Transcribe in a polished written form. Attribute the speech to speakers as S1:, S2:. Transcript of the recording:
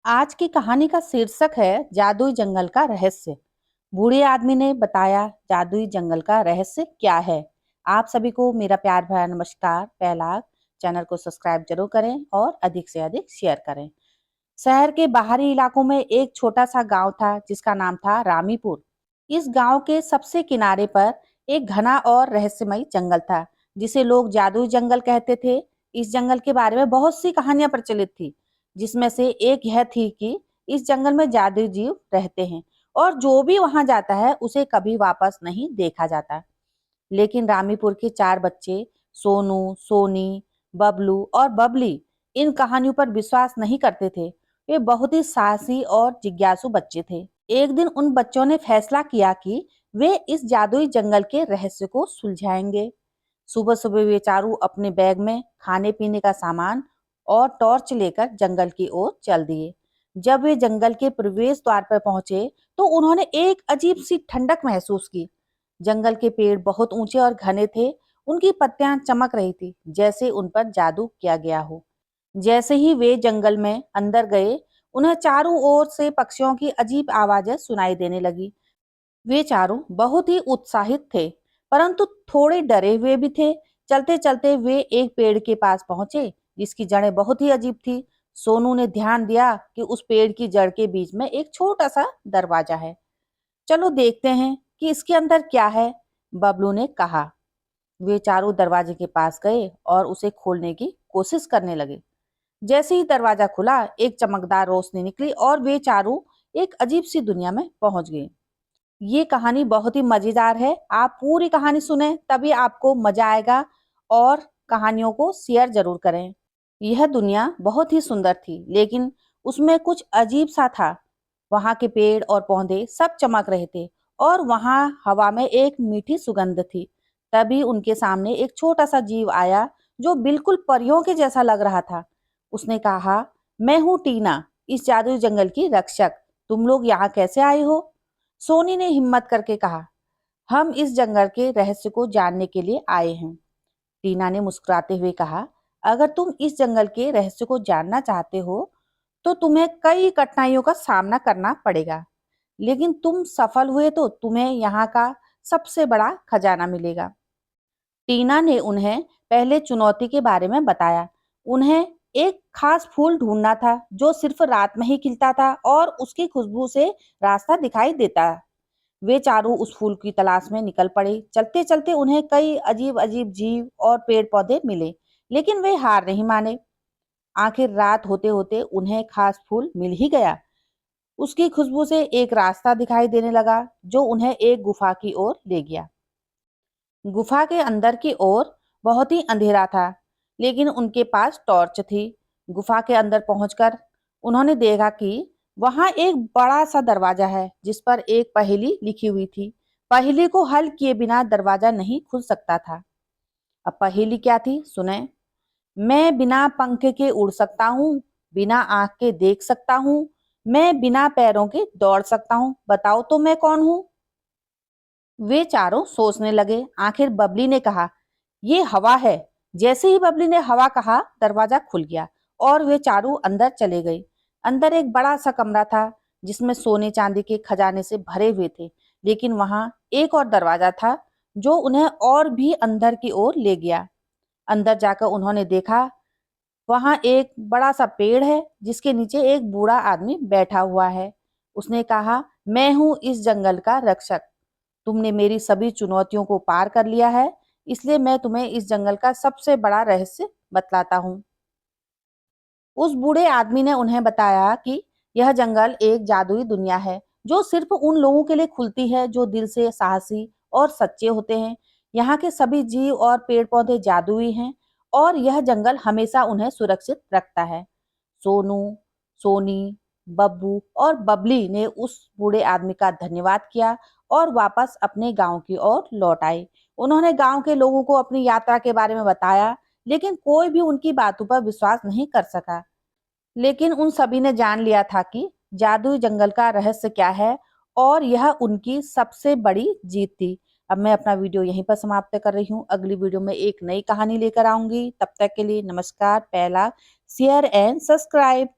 S1: आज की कहानी का शीर्षक है जादुई जंगल का रहस्य। बूढ़े आदमी ने बताया जादुई जंगल का रहस्य क्या है। आप सभी को मेरा प्यार भरा नमस्कार। पहला, चैनल को सब्सक्राइब जरूर करें और अधिक से अधिक शेयर करें। शहर के बाहरी इलाकों में एक छोटा सा गांव था जिसका नाम था रामीपुर। इस गांव के सबसे किनारे पर एक घना और रहस्यमयी जंगल था जिसे लोग जादुई जंगल कहते थे। इस जंगल के बारे में बहुत सी कहानियां प्रचलित थी, जिसमें से एक यह थी कि इस जंगल में जादुई जीव रहते हैं और जो भी वहां जाता है उसे कभी वापस नहीं देखा जाता। लेकिन रामीपुर के चार बच्चे, सोनू, सोनी, बबलू और बबली, इन कहानियों पर विश्वास नहीं करते थे। वे बहुत ही साहसी और जिज्ञासु बच्चे थे। एक दिन उन बच्चों ने फैसला किया कि वे इस जादुई जंगल के रहस्य को सुलझाएंगे। सुबह सुबह वे चारों अपने बैग में खाने पीने का सामान और टॉर्च लेकर जंगल की ओर चल दिए। जब वे जंगल के प्रवेश द्वार पर पहुंचे तो उन्होंने एक अजीब सी ठंडक महसूस की। जंगल के पेड़ बहुत ऊंचे और घने थे। उनकी पत्तियां चमक रही थी जैसे उन पर जादू किया गया हो। जैसे ही वे जंगल में अंदर गए, उन्हें चारों ओर से पक्षियों की अजीब आवाजें सुनाई देने लगी। वे चारों बहुत ही उत्साहित थे, परंतु थोड़े डरे हुए भी थे। चलते चलते वे एक पेड़ के पास पहुंचे जिसकी जड़ें बहुत ही अजीब थी। सोनू ने ध्यान दिया कि उस पेड़ की जड़ के बीच में एक छोटा सा दरवाजा है। चलो देखते हैं कि इसके अंदर क्या है, बबलू ने कहा। वे चारों दरवाजे के पास गए और उसे खोलने की कोशिश करने लगे। जैसे ही दरवाजा खुला, एक चमकदार रोशनी निकली और वे चारों एक अजीब सी दुनिया में पहुंच गए। ये कहानी बहुत ही मजेदार है। आप पूरी कहानी सुने तभी आपको मजा आएगा और कहानियों को शेयर जरूर करें। यह दुनिया बहुत ही सुंदर थी, लेकिन उसमें कुछ अजीब सा था। वहां के पेड़ और पौधे सब चमक रहे थे और वहां हवा में एक मीठी सुगंध थी। तभी उनके सामने एक छोटा सा जीव आया जो बिल्कुल परियों के जैसा लग रहा था। उसने कहा, मैं हूँ टीना, इस जादुई जंगल की रक्षक। तुम लोग यहाँ कैसे आए हो? सोनी ने हिम्मत करके कहा, हम इस जंगल के रहस्य को जानने के लिए आए हैं। टीना ने मुस्कुराते हुए कहा, अगर तुम इस जंगल के रहस्य को जानना चाहते हो तो तुम्हें कई कठिनाइयों का सामना करना पड़ेगा, लेकिन तुम सफल हुए तो तुम्हें यहाँ का सबसे बड़ा खजाना मिलेगा। टीना ने उन्हें पहले चुनौती के बारे में बताया। उन्हें एक खास फूल ढूंढना था जो सिर्फ रात में ही खिलता था और उसकी खुशबू से रास्ता दिखाई देता। वे चारों उस फूल की तलाश में निकल पड़े। चलते चलते उन्हें कई अजीब अजीब जीव और पेड़ पौधे मिले, लेकिन वे हार नहीं माने। आखिर रात होते होते उन्हें खास फूल मिल ही गया। उसकी खुशबू से एक रास्ता दिखाई देने लगा जो उन्हें एक गुफा की ओर ले गया। गुफा के अंदर की ओर बहुत ही अंधेरा था, लेकिन उनके पास टॉर्च थी। गुफा के अंदर पहुंचकर उन्होंने देखा कि वहां एक बड़ा सा दरवाजा है जिस पर एक पहेली लिखी हुई थी। पहेली को हल किए बिना दरवाजा नहीं खुल सकता था। अब पहेली क्या थी, सुने। मैं बिना पंख के उड़ सकता हूँ, बिना आंख के देख सकता हूँ, मैं बिना पैरों के दौड़ सकता हूँ, बताओ तो मैं कौन हूँ? वे चारों सोचने लगे। आखिर बबली ने कहा, ये हवा है। जैसे ही बबली ने हवा कहा, दरवाजा खुल गया और वे चारों अंदर चले गए। अंदर एक बड़ा सा कमरा था जिसमें सोने चांदी के खजाने से भरे हुए थे, लेकिन वहां एक और दरवाजा था जो उन्हें और भी अंदर की ओर ले गया। अंदर जाकर उन्होंने देखा, वहां एक बड़ा सा पेड़ है जिसके नीचे एक बूढ़ा आदमी बैठा हुआ है। उसने कहा, मैं हूं इस जंगल का रक्षक। तुमने मेरी सभी चुनौतियों को पार कर लिया है, इसलिए मैं तुम्हें इस जंगल का सबसे बड़ा रहस्य बतलाता हूँ। उस बूढ़े आदमी ने उन्हें बताया कि यह जंगल एक जादुई दुनिया है जो सिर्फ उन लोगों के लिए खुलती है जो दिल से साहसी और सच्चे होते हैं। यहाँ के सभी जीव और पेड़ पौधे जादुई हैं और यह जंगल हमेशा उन्हें सुरक्षित रखता है। सोनू, सोनी, बब्बू और बबली ने उस बूढ़े आदमी का धन्यवाद किया और वापस अपने गांव की ओर लौट आए। उन्होंने गांव के लोगों को अपनी यात्रा के बारे में बताया, लेकिन कोई भी उनकी बातों पर विश्वास नहीं कर सका। लेकिन उन सभी ने जान लिया था कि जादुई जंगल का रहस्य क्या है और यह उनकी सबसे बड़ी जीत थी। अब मैं अपना वीडियो यहीं पर समाप्त कर रही हूँ। अगली वीडियो में एक नई कहानी लेकर आऊंगी। तब तक के लिए नमस्कार। पहला, शेयर एंड सब्सक्राइब।